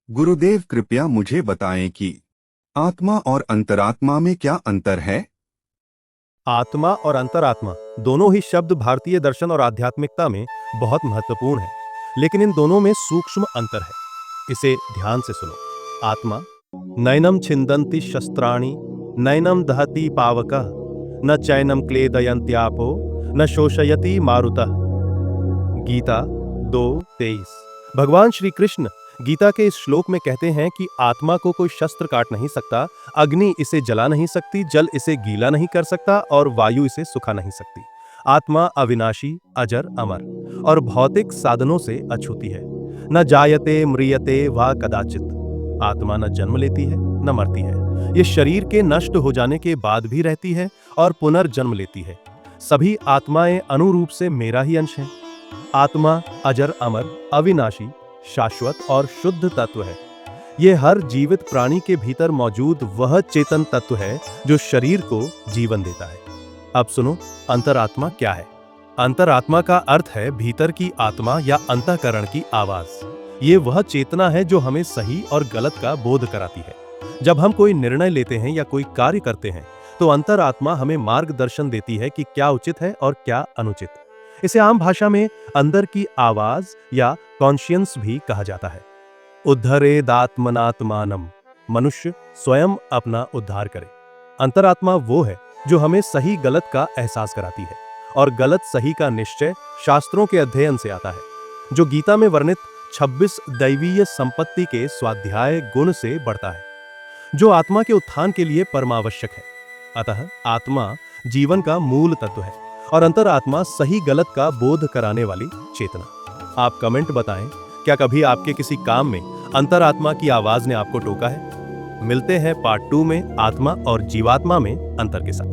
गुरुदेव कृपया मुझे बताएं कि आत्मा और अंतरात्मा में क्या अंतर है। आत्मा और अंतरात्मा दोनों ही शब्द भारतीय दर्शन और आध्यात्मिकता में बहुत महत्वपूर्ण है, लेकिन इन दोनों में सूक्ष्म अंतर है। इसे ध्यान से सुनो। आत्मा नैनम छिंदन्ति शस्त्राणि, नैनम दहति पावकः, न चैनम क्लेदयन्त्यापो, न शोषयति मारुतः। गीता 2:23। भगवान श्री कृष्ण गीता के इस श्लोक में कहते हैं कि आत्मा को कोई शस्त्र काट नहीं सकता, अग्नि इसे जला नहीं सकती, जल इसे गीला नहीं कर सकता और वायु इसे सुखा नहीं सकती। आत्मा अविनाशी, अजर, अमर और भौतिक साधनों से अछूती है। न जायते म्रियते वा कदाचित। आत्मा न जन्म लेती है न मरती है। ये शरीर के नष्ट हो जाने के बाद भी रहती है और पुनर्जन्म लेती है। सभी आत्माएं अनुरूप से मेरा ही अंश हैं। आत्मा अजर, अमर, अविनाशी, शाश्वत और शुद्ध तत्व है। यह हर जीवित प्राणी के भीतर मौजूद वह चेतन तत्व है जो शरीर को जीवन देता है। अब सुनो, अंतरात्मा क्या है। अंतरात्मा का अर्थ है भीतर की आत्मा या अंतःकरण की आवाज। ये वह चेतना है जो हमें सही और गलत का बोध कराती है। जब हम कोई निर्णय लेते हैं या कोई कार्य करते हैं तो अंतरात्मा हमें मार्गदर्शन देती है कि क्या उचित है और क्या अनुचित। इसे आम भाषा में अंदर की आवाज या कॉन्शियंस भी कहा जाता है। उद्धरेदात्मनात्मानम, मनुष्य स्वयं अपना उद्धार करे। अंतरात्मा वो है जो हमें सही गलत का एहसास कराती है और गलत सही का निश्चय शास्त्रों के अध्ययन से आता है, जो गीता में वर्णित 26 दैवीय संपत्ति के स्वाध्याय गुण से बढ़ता है, जो आत्मा के उत्थान के लिए परमावश्यक है। अतः आत्मा जीवन का मूल तत्व है और अंतरात्मा सही गलत का बोध कराने वाली चेतना। आप कमेंट बताएं, क्या कभी आपके किसी काम में अंतरात्मा की आवाज ने आपको टोका है? मिलते हैं पार्ट 2 में आत्मा और जीवात्मा में अंतर के साथ।